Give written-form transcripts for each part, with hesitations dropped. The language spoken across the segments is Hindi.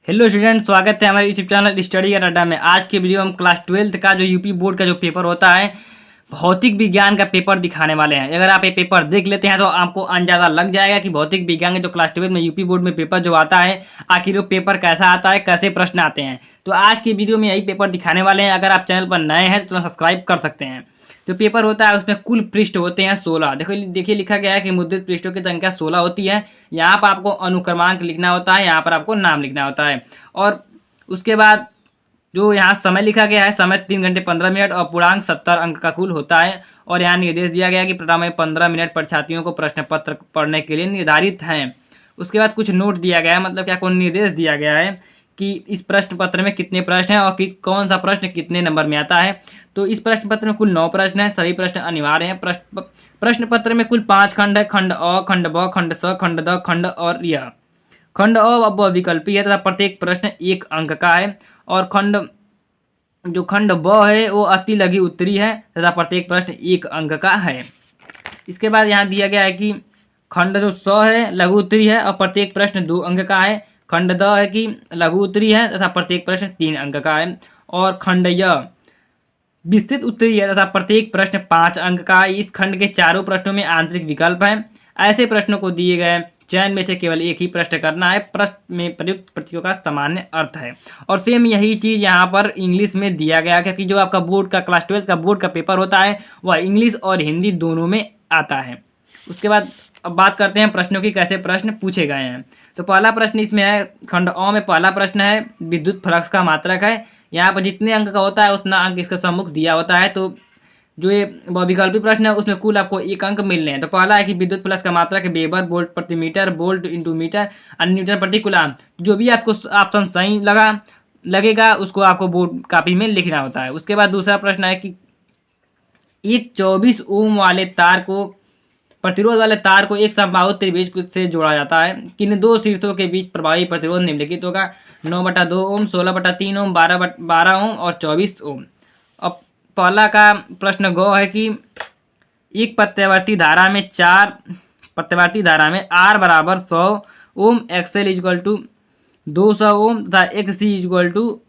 हेलो स्टूडेंट, स्वागत है हमारे यूट्यूब चैनल स्टडी अड्डा में। आज के वीडियो हम क्लास 12 का जो यूपी बोर्ड का जो पेपर होता है, भौतिक विज्ञान का पेपर दिखाने वाले हैं। अगर आप ये पेपर देख लेते हैं तो आपको अंदाजा लग जाएगा कि भौतिक विज्ञान के जो क्लास 12 में यूपी बोर्ड में पेपर जो आता है, आखिर वो पेपर कैसा आता है, कैसे प्रश्न आते हैं। तो आज की वीडियो में यही पेपर दिखाने वाले हैं। अगर आप चैनल पर नए हैं तो सब्सक्राइब कर सकते हैं। जो पेपर होता है उसमें कुल पृष्ठ होते हैं 16। देखो देखिए लिखा गया है कि मुद्रित पृष्ठों की संख्या 16 होती है। यहाँ पर आपको अनुक्रमांक लिखना होता है, यहाँ पर आपको नाम लिखना होता है। और उसके बाद जो यहाँ समय लिखा गया है, समय 3 घंटे 15 मिनट और पूर्णांक 70 अंक का कुल होता है। और यहाँ निर्देश दिया गया है कि प्रथम में 15 मिनट परीक्षार्थियों को प्रश्न पत्र पढ़ने के लिए निर्धारित हैं। उसके बाद कुछ नोट दिया गया है, मतलब क्या, कौन निर्देश दिया गया है कि इस प्रश्न पत्र में कितने प्रश्न हैं और कौन सा प्रश्न कितने नंबर में आता है। तो इस प्रश्न पत्र में कुल 9 प्रश्न हैं, सभी प्रश्न अनिवार्य हैं। प्रश्न पत्र में कुल 5 खंड है, खंड अ, खंड ब, खंड स, खंड द, खंड और यह। खंड अ विकल्पी है तथा प्रत्येक प्रश्न 1 अंक का है। और खंड ब है वो अति लघु उत्तरी है तथा प्रत्येक प्रश्न 1 अंक का है। इसके बाद यहाँ दिया गया है कि खंड जो स है लघु उत्तरी है और प्रत्येक प्रश्न 2 अंक का है। खंड द है कि लघु उत्तरी है तथा प्रत्येक प्रश्न 3 अंक का है। और खंड य विस्तृत उत्तरी है तथा प्रत्येक प्रश्न 5 अंक का है। इस खंड के चारों प्रश्नों में आंतरिक विकल्प है। ऐसे प्रश्नों को दिए गए चयन में से केवल एक ही प्रश्न करना है। प्रश्न में प्रयुक्त प्रतीकों का सामान्य अर्थ है। और सेम यही चीज़ यहाँ पर इंग्लिश में दिया गया, क्योंकि जो आपका बोर्ड का क्लास 12 का बोर्ड का पेपर होता है वह इंग्लिश और हिंदी दोनों में आता है। उसके बाद अब बात करते हैं प्रश्नों की, कैसे प्रश्न पूछे गए हैं। तो पहला प्रश्न इसमें है, खंड अ में पहला प्रश्न है विद्युत फ्लक्स का मात्रक है। यहाँ पर जितने अंक का होता है उतना अंक इसका सम्मुख दिया होता है। तो जो ये विकल्पी प्रश्न है उसमें कुल आपको 1 अंक मिलने हैं। तो पहला है कि विद्युत प्लस का मात्रक वेबर वोल्ट प्रति metre, volt into metre, newton प्रति कूलम। जो भी आपको ऑप्शन सही लगेगा उसको आपको बोर्ड कापी में लिखना होता है। उसके बाद दूसरा प्रश्न है कि एक 24 ओम वाले तार को, प्रतिरोध वाले तार को एक समबाहु त्रिभुज से जोड़ा जाता है। किन 2 शीर्षों के बीच प्रभावी प्रतिरोध निम्नलिखित होगा? 9/2 ओम, 16/3 ओम, 12 ओम और 24 ओम। अब पहला का प्रश्न ग है कि एक प्रत्यावर्ती धारा में R बराबर 100 ओम, XL इक्वल टू 200 ओम तथा XC इक्वल टू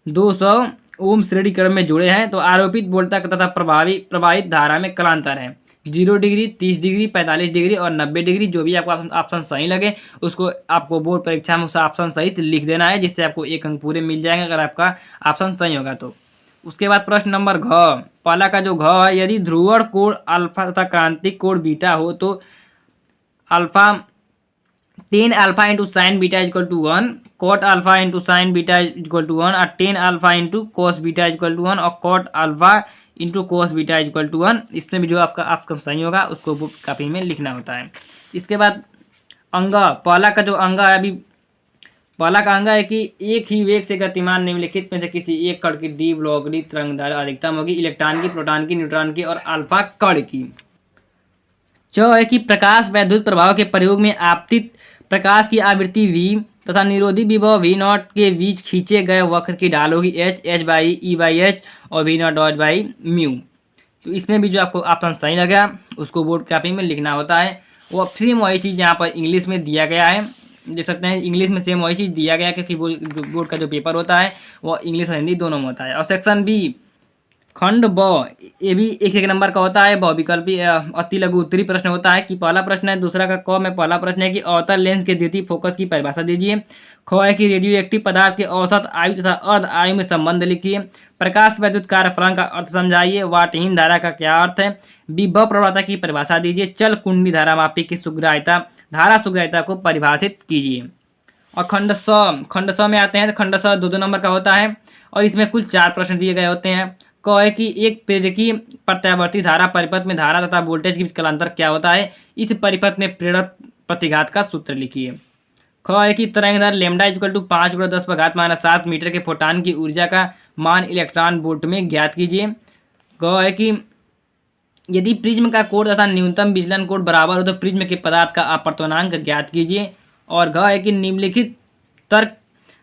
200 ओम श्रेणी क्रम में जुड़े हैं। तो आरोपित वोल्टता तथा प्रवाहित धारा में कलांतर है 0 डिग्री, 30 डिग्री, 45 डिग्री और 90 डिग्री। जो भी आपको ऑप्शन सही लगे उसको आपको बोर्ड परीक्षा में उस ऑप्शन सहित लिख देना है, जिससे आपको 1 अंक पूरे मिल जाएंगे अगर आपका ऑप्शन सही होगा तो। उसके बाद प्रश्न नंबर घ, पहला का जो घ है, यदि ध्रुवण कोण अल्फा तथा क्रांतिक कोण बीटा हो तो alpha 10 alpha into sine beta equal to 1, cot alpha into sine beta equal to 1 और 10 alpha into cos beta equal to 1 और cot alpha into cos beta equal to 1। इसमें भी जो आपका ऑप्शन सही होगा उसको बुक कॉपी में लिखना होता है। इसके बाद अंग, पहला का जो अंग है, अभी पहला का अंग है कि एक ही वेग से गतिमान निम्नलिखित में से किसी एक कण की डी ब्लॉगरी तरंगधारा अधिकतम होगी इलेक्ट्रॉन की, प्रोटॉन की, न्यूट्रॉन की और अल्फा कण की। च है कि प्रकाश वैद्युत प्रभाव के प्रयोग में आपतित प्रकाश की आवृत्ति v तथा निरोधी विभव v0 के बीच खींचे गए वक्र की ढाल होगी h/e/h और v0 तो इसमें भी जो आपको ऑप्शन सही लगा उसको बोर्ड कॉपी में लिखना होता है। वो सेम वही चीज़ यहाँ पर इंग्लिश में दिया गया है, देख सकते हैं इंग्लिश में सेम वही चीज़ दिया गया है, क्योंकि बोर्ड का जो पेपर होता है वो इंग्लिश और हिंदी दोनों में होता है। और सेक्शन बी खंड ब, ये भी 1-1 नंबर का होता है। बहुविकल्पी अति लघु उत्तरी प्रश्न होता है कि पहला प्रश्न है, दूसरा का क में पहला प्रश्न है कि अवतल लेंस के द्वितीय फोकस की परिभाषा दीजिए। ख है कि रेडियो एक्टिव पदार्थ के औसत आयु तथा अर्ध आयु में संबंध लिखिए। प्रकाश वैद्युत कार्य फलन का अर्थ समझाइए। वाटहीन धारा का क्या अर्थ है? विभव प्रवणता की परिभाषा दीजिए। चल कुंडी धारा मापी की धारा सुग्राह्यता को परिभाषित कीजिए। और खंड स में आते हैं तो खंड स 2-2 नंबर का होता है और इसमें कुल 4 प्रश्न दिए गए होते हैं। क है कि एक प्रेरकी प्रत्यावर्ती धारा परिपथ में धारा तथा वोल्टेज के बीच कलांतर क्या होता है? इस परिपथ में प्रेरण प्रतिघात का सूत्र लिखिए। ख है कि तरंगदैर्घ्य लैम्डा इक्वल टू 5×10⁻⁷ मीटर के फोटान की ऊर्जा का मान इलेक्ट्रॉन वोल्ट में ज्ञात कीजिए। ग है कि यदि प्रिज्म का कोण तथा न्यूनतम विचलन कोण बराबर हो तो प्रिज्म के पदार्थ का अपवर्तनांक ज्ञात कीजिए। और घ है कि निम्नलिखित तर्क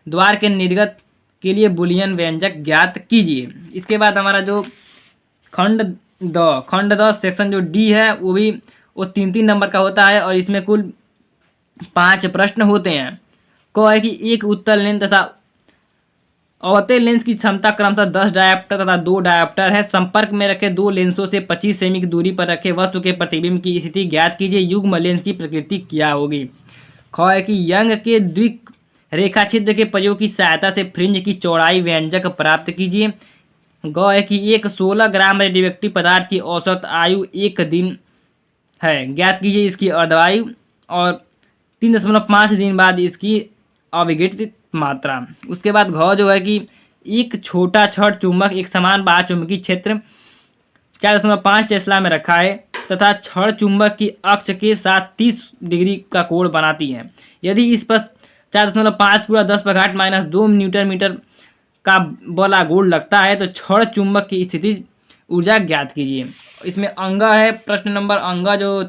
द्वार के निर्गत के लिए बुलियन व्यंजक ज्ञात कीजिए। इसके बाद हमारा जो खंड द सेक्शन जो डी है वो 3-3 नंबर का होता है और इसमें कुल 5 प्रश्न होते हैं। क है कि एक उत्तल लेंस तथा अवतल लेंस की क्षमता क्रमशः 10 डायोप्टर तथा 2 डायोप्टर है। संपर्क में रखे दो लेंसों से 25 सेमी की दूरी पर रखे वस्तु के प्रतिबिंब की स्थिति ज्ञात कीजिए। युग्म लेंस की प्रकृति क्या होगी। ख है कि यंग के द्विक रेखा छिद्र के प्रयोग की सहायता से फ्रिंज की चौड़ाई व्यंजक प्राप्त कीजिए। ग है कि एक 16 ग्राम रेडियोएक्टिव पदार्थ की औसत आयु 1 दिन है, ज्ञात कीजिए इसकी अर्धवायु और 3.5 दिन बाद इसकी अविघटित मात्रा। उसके बाद घ जो है कि एक छोटा छड़ चुंबक एक समान बाह्य चुंबकीय क्षेत्र 4.5 टेस्ला में रखा है तथा छड़ चुंबक की अक्ष के साथ 30 डिग्री का कोण बनाती है। यदि इस पर 4.5 पूरा 10⁻⁻2 न्यूटन मीटर का बल गोल लगता है तो छड़ चुंबक की स्थिति ऊर्जा ज्ञात कीजिए। इसमें अंगा है प्रश्न नंबर अंगा जो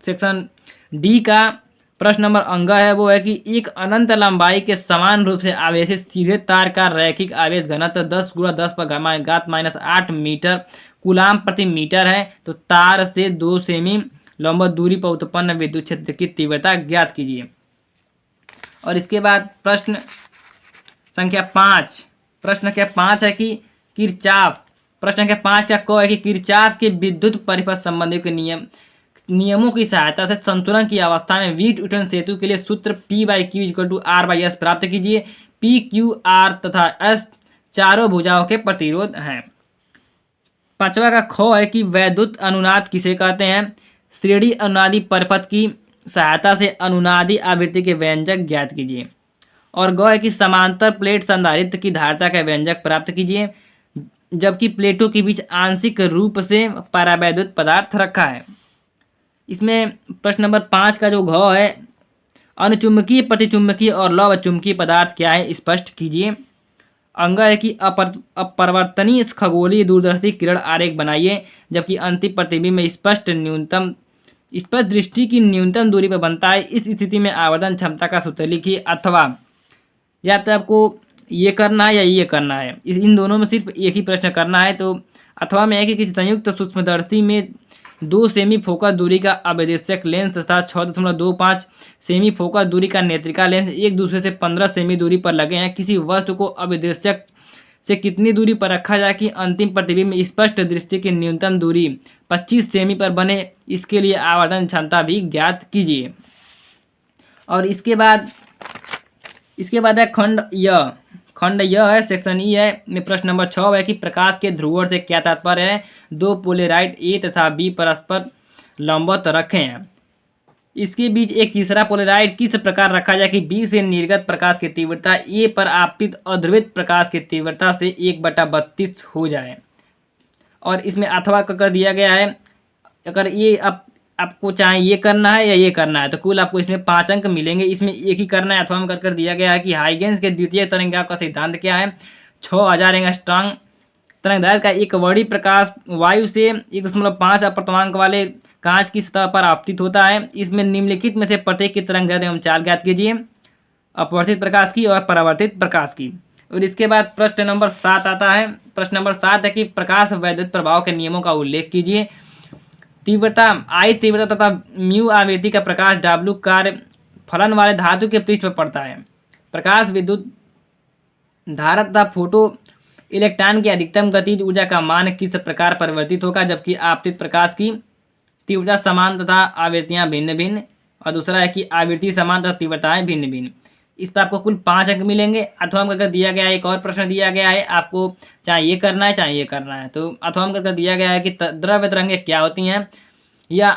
सेक्शन डी का प्रश्न नंबर अंगा है वो है कि एक अनंत लंबाई के समान रूप से आवेशित सीधे तार का रैखिक आवेश घनत्व 10 × 10⁻⁻8 मीटर कूलाम प्रति मीटर है। तो तार से 2 सेमी लंबवत दूरी पर उत्पन्न विद्युत क्षेत्र की तीव्रता ज्ञात कीजिए। और इसके बाद प्रश्न संख्या 5 है कि किरचॉफ प्रश्न संख्या 5 का क है कि किरचॉफ के विद्युत परिपथ संबंधी के नियमों की सहायता से संतुलन की अवस्था में वीट न्यूटन सेतु के लिए सूत्र P/Q = R/S प्राप्त कीजिए। P, Q, R तथा S चारों भुजाओं के प्रतिरोध हैं। 5वां का ख है कि वैद्युत अनुनाद किसे कहते हैं। श्रेणी अनुनादी परिपथ की सहायता से अनुनादी आवृत्ति के व्यंजक ज्ञात कीजिए। और ग है कि समांतर प्लेट संधारित्र की धारिता का व्यंजक प्राप्त कीजिए जबकि प्लेटों के बीच आंशिक रूप से परावैद्युत पदार्थ रखा है। इसमें प्रश्न नंबर 5 का जो घ है अनुचुंबकीय प्रतिचुंबकीय और लौह चुंबकीय पदार्थ क्या है स्पष्ट कीजिए। अंग है कि अपरिवर्तनीय खगोलीय दूरदर्शी किरण आरेख बनाइए जबकि अंतिम प्रतिबिंब में स्पष्ट दृष्टि की न्यूनतम दूरी पर बनता है। इस स्थिति में आवर्धन क्षमता का सूत्र लिखिए। अथवा या तो आपको ये करना है या ये करना है, इन दोनों में सिर्फ एक ही प्रश्न करना है। तो अथवा में है कि किसी संयुक्त सूक्ष्मदर्शी में 2 सेमी फोकस दूरी का अभिदेशक लेंस तथा 6.25 सेमी फोकस दूरी का नेत्रिका लेंस एक दूसरे से 15 सेमी दूरी पर लगे हैं। किसी वस्तु को अभिदेशक से कितनी दूरी पर रखा जाए कि अंतिम प्रतिबिंब में स्पष्ट दृष्टि की न्यूनतम दूरी 25 सेमी पर बने, इसके लिए आवर्धन क्षमता भी ज्ञात कीजिए। और इसके बाद है खंड य है सेक्शन ई है में प्रश्न नंबर 6 है कि प्रकाश के ध्रुवों से क्या तात्पर्य है। 2 पोलेराइड ए तथा बी परस्पर लंबवत रखे हैं, इसके बीच एक तीसरा पोलेराइड किस प्रकार रखा जाए कि बी से निर्गत प्रकाश की तीव्रता ए पर आपतित अध्रुवित प्रकाश की तीव्रता से 1/32 हो जाए। और इसमें अथवा कर दिया गया है, अगर ये आपको चाहे ये करना है या ये करना है तो कुल आपको इसमें 5 अंक मिलेंगे। इसमें एक ही करना है। अथवा में कर दिया गया है कि हाइगेंस के द्वितीय तरंगांक का सिद्धांत क्या है। 6000 एंगस्ट्रॉम तरंगदैर्घ्य का एक वर्णी प्रकाश वायु से 1.5 अपर्तमांक वाले कांच की सतह पर आपतित होता है। इसमें निम्नलिखित में से प्रत्येक की तरंगदैर्घ्य एवं चाल ज्ञात कीजिए, अपवर्तित प्रकाश की और परावर्तित प्रकाश की। और इसके बाद प्रश्न नंबर 7 आता है। प्रश्न नंबर 7 है कि प्रकाश वैद्युत प्रभाव के नियमों का उल्लेख कीजिए। तीव्रता आई तीव्रता तथा म्यू आवृत्ति का प्रकाश W कार्य फलन वाले धातु के पृष्ठ पर पड़ता है। प्रकाश विद्युत धारा तथा फोटो इलेक्ट्रॉन की अधिकतम गतिज ऊर्जा का मान किस प्रकार परिवर्तित होगा जबकि आपतित प्रकाश की तीव्रता समान तथा आवृत्तियां भिन्न भिन्न। और दूसरा है कि आवृत्ति समान तथा तीव्रताएं भिन्न भिन्न। इस पर आपको कुल 5 अंक मिलेंगे। अथवा में दिया गया है, एक और प्रश्न दिया गया है, आपको चाहे ये करना है चाहे ये करना है। तो अथवा में दिया गया है कि द्रव्य तरंगें क्या होती हैं, या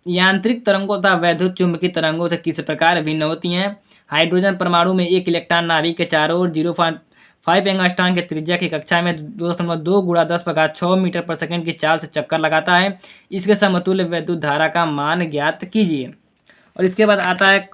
यांत्रिक तरंगों तथा वैद्युत चुंबकीय तरंगों से किस प्रकार भिन्न होती हैं। हाइड्रोजन परमाणु में एक इलेक्ट्रॉन नाभिक के चारों ओर 0.5 एंगस्ट्रॉम के त्रिज्या की कक्षा में 2.2 × 10⁻6 मीटर पर सेकंड की चाल से चक्कर लगाता है। इसके समतुल्य वैद्युत धारा का मान ज्ञात कीजिए। और इसके बाद आता है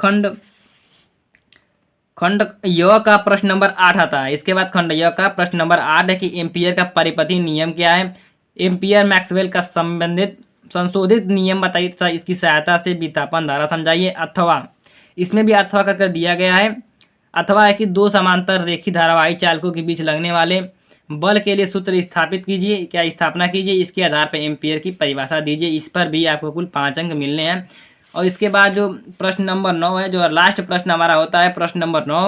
खंड य का प्रश्न नंबर 8 आता है। इसके बाद खंड य का प्रश्न नंबर 8 है कि एम्पियर का परिपथी नियम क्या है। एम्पियर मैक्सवेल का संशोधित नियम बताइए तथा इसकी सहायता से विस्थापन धारा समझाइए। अथवा इसमें भी अथवा कर दिया गया है। अथवा है कि 2 समांतर रेखी धारावाही चालकों के बीच लगने वाले बल के लिए सूत्र स्थापित कीजिए, क्या स्थापना कीजिए, इसके आधार पर एम्पियर की परिभाषा दीजिए। इस पर भी आपको कुल 5 अंक मिलने हैं। और इसके बाद जो प्रश्न नंबर 9 है, जो लास्ट प्रश्न हमारा होता है प्रश्न नंबर 9,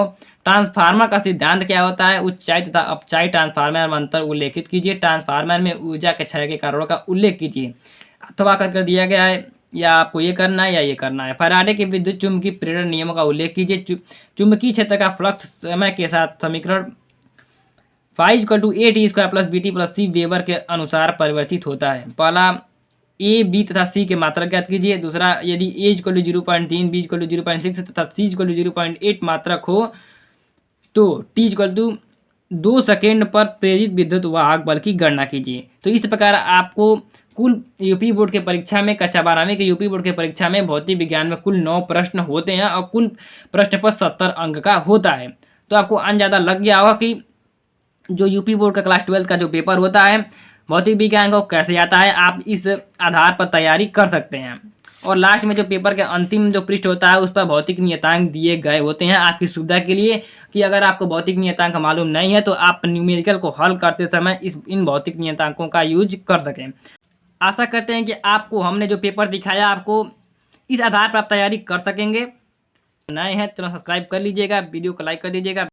ट्रांसफार्मर का सिद्धांत क्या होता है? उच्चाई तथा अपचाई ट्रांसफार्मर में अंतर उल्लेखित कीजिए। ट्रांसफार्मर में ऊर्जा के क्षय के कारणों का उल्लेख कीजिए। अथवा कर दिया गया है, या आपको ये करना है या ये करना है। फैराडे के विद्युत चुम्बकीय प्रेरण नियमों का उल्लेख कीजिए। चुंबकीय क्षेत्र का फ्लक्स समय के साथ समीकरण phi equal to A T square plus B T plus C weber के अनुसार परिवर्तित होता है। पहला ए बी तथा सी के मात्रक ज्ञात कीजिए। दूसरा, यदि A equal to 0.3, B equal to 0.6 तथा सी इक्वल टू 0.8 मात्रक हो तो टी इक्वल टू 2 सेकेंड पर प्रेरित विद्युत वाहक बल की गणना कीजिए। तो इस प्रकार आपको कुल यूपी बोर्ड के परीक्षा में, कक्षा 12वीं के यूपी बोर्ड के परीक्षा में भौतिक विज्ञान में कुल 9 प्रश्न होते हैं और कुल प्रश्न पर 70 अंक का होता है। तो आपको अंदाजा लग गया होगा कि जो यूपी बोर्ड का क्लास 12 का जो पेपर होता है भौतिक विज्ञान को कैसे आता है, आप इस आधार पर तैयारी कर सकते हैं। और लास्ट में जो पेपर के अंतिम जो पृष्ठ होता है उस पर भौतिक नियतांक दिए गए होते हैं आपकी सुविधा के लिए, कि अगर आपको भौतिक नियतांक मालूम नहीं है तो आप न्यूमेरिकल को हल करते समय इन भौतिक नियतांकों का यूज कर सकें। आशा करते हैं कि आपको हमने जो पेपर दिखाया आपको इस आधार पर आप तैयारी कर सकेंगे। नए हैं चैनल सब्सक्राइब कर लीजिएगा, वीडियो को लाइक कर दीजिएगा।